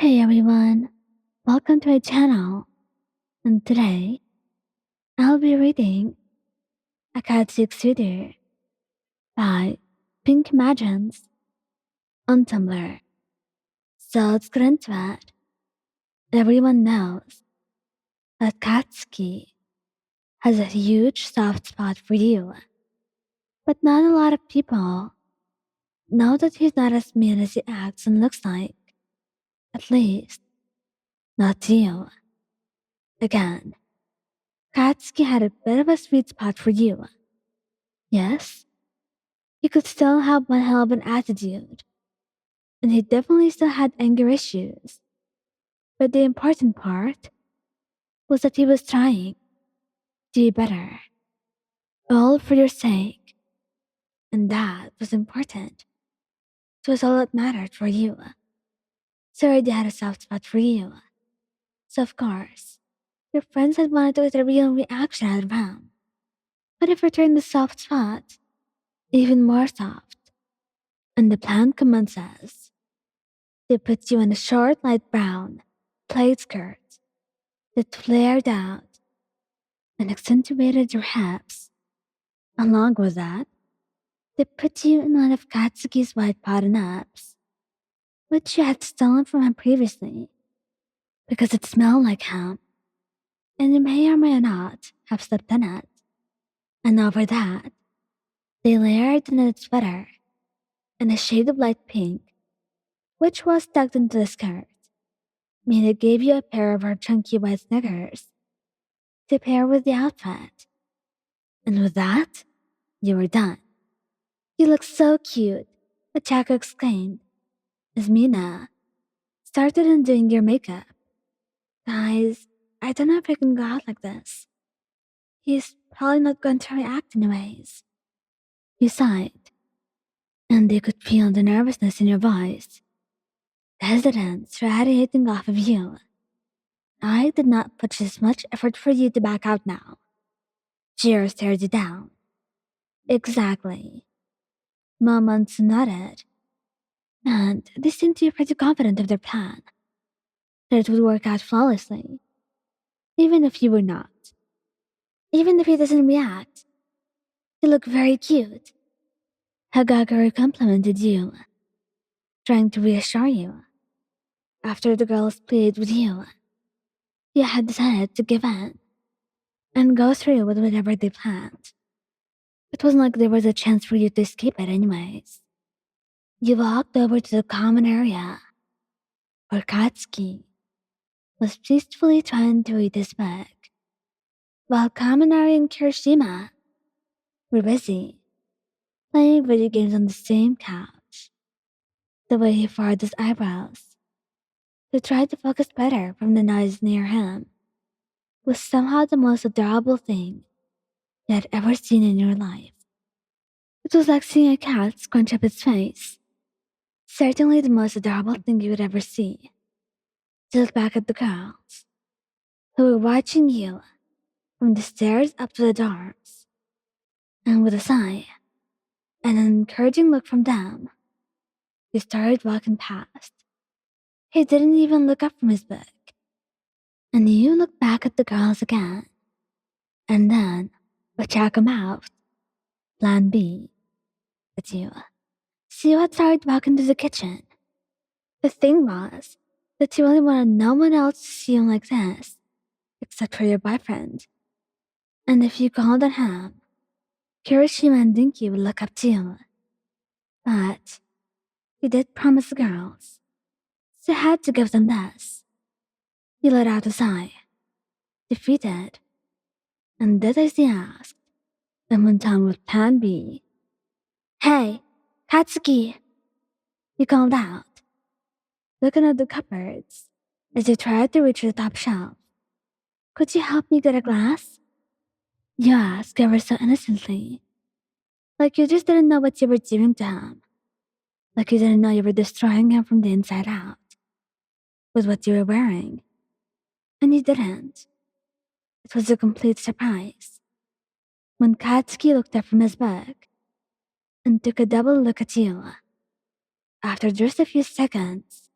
Hey everyone, welcome to my channel. And today, I'll be reading A Cat Suitor by Pink Imagines on Tumblr. So let's get into it. Everyone knows that Katsuki has a huge soft spot for you, but not a lot of people know that he's not as mean as he acts and looks like. At least, not to you. Again, Katsuki had a bit of a sweet spot for you. Yes, he could still have one hell of an attitude, and he definitely still had anger issues. But the important part was that he was trying to be better, all for your sake, and that was important. It was all that mattered for you. So already had a soft spot for you. So of course, your friends had wanted to get a real reaction out of him. But if returned the soft spot, even more soft, and the plan commences. They put you in a short light brown plaid skirt that flared out and accentuated your hips. Along with that, they put you in one of Katsuki's white bottom-ups, which you had stolen from him previously because it smelled like him, and you may or may not have slept in it. And over that, they layered in a sweater in a shade of light pink, which was tucked into the skirt. I mean, they gave you a pair of her chunky white sneakers to pair with the outfit. And with that, you were done. You look so cute, Ochako exclaimed as Mina started undoing your makeup. Guys, I don't know if I can go out like this. He's probably not going to react anyways. You sighed, and they could feel the nervousness in your voice, the hesitance radiating off of you. I did not put this much effort for you to back out now. Jiro stared you down. Exactly. Moments nodded, and they seemed to be pretty confident of their plan, that it would work out flawlessly, even if you were not. Even if he doesn't react, you look very cute. Hagaguru complimented you, trying to reassure you. After the girls pleaded with you, you had decided to give in and go through with whatever they planned. It wasn't like there was a chance for you to escape it anyways. You walked over to the common area, where Katsuki was peacefully trying to read his book, while Kaminari and Kirishima were busy playing video games on the same couch. The way he furrowed his eyebrows to try to focus better from the noise near him was somehow the most adorable thing you had ever seen in your life. It was like seeing a cat scrunch up its face. Certainly the most adorable thing you would ever see. To look back at the girls who were watching you from the stairs up to the dorms, and with a sigh and an encouraging look from them, he started walking past. He didn't even look up from his book. And you looked back at the girls again. And then, Ochako mouthed, Plan B, at you. So you had started walking to the kitchen. The thing was that you really wanted no one else to see you like this, except for your boyfriend. And if you called on him, Kirishima and Dinky would look up to you. But you did promise the girls, so you had to give them this. You let out a sigh, defeated, and did as he asked, and went on with Plan B. Hey, Katsuki! He called out, looking at the cupboards as he tried to reach the top shelf. Could you help me get a glass? You asked ever so innocently, like you just didn't know what you were doing to him, like you didn't know you were destroying him from the inside out with what you were wearing. And you didn't. It was a complete surprise. When Katsuki looked up from his book and took a double look at you, after just a few seconds,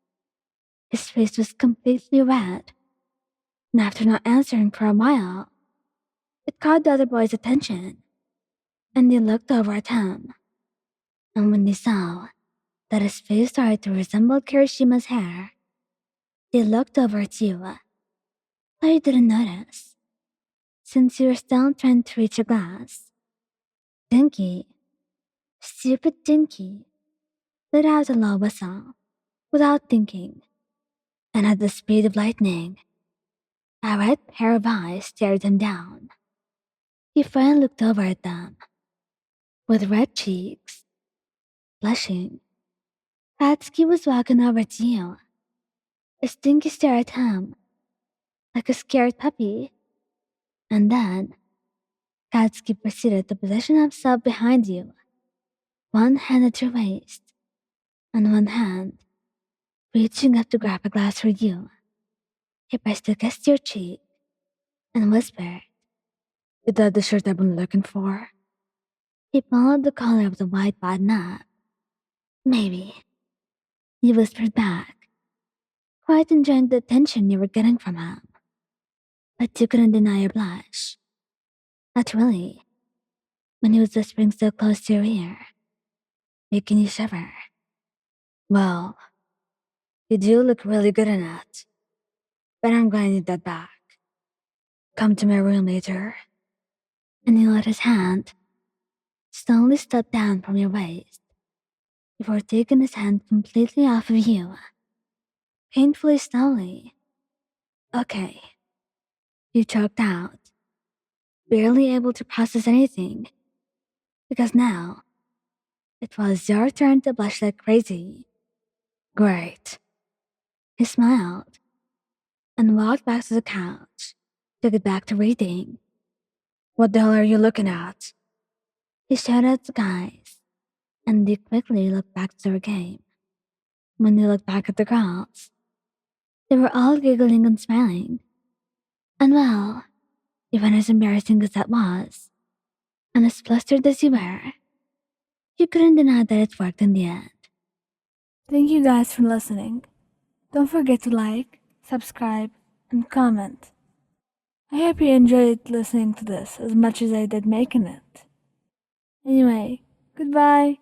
His face was completely red, and after not answering for a while, it caught the other boy's attention, and they looked over at him. And when they saw that his face started to resemble Kirishima's hair, they looked over at you, but you didn't notice, since you were still trying to reach a glass. Dinky, stupid Dinky, let out a low whistle, without thinking, and at the speed of lightning, a red pair of eyes stared him down. He finally looked over at them, with red cheeks, blushing. Katsuki was walking over to you. Dinky stared at him, like a scared puppy, and then Katsuki proceeded to position himself behind you, one hand at your waist, and one hand reaching up to grab a glass for you. He pressed against your cheek and whispered, "Is that the shirt I've been looking for?" He pulled the collar of the white button up. "Maybe," you whispered back, quite enjoying the attention you were getting from him. But you couldn't deny your blush. Not really, when he was whispering so close to your ear, making you shiver. "Well, you do look really good in it, but I'm going to need that back. Come to my room later." And he let his hand slowly slip down from your waist before taking his hand completely off of you, painfully slowly. "Okay," you choked out, barely able to process anything, because now it was your turn to blush like crazy. "Great." He smiled and walked back to the couch to get back to reading. "What the hell are you looking at?" He shouted at the guys, and they quickly looked back to their game. When they looked back at the girls, they were all giggling and smiling. And well, even as embarrassing as that was, and as flustered as you were, you couldn't deny that it worked in the end. Thank you guys for listening. Don't forget to like, subscribe, and comment. I hope you enjoyed listening to this as much as I did making it. Anyway, goodbye.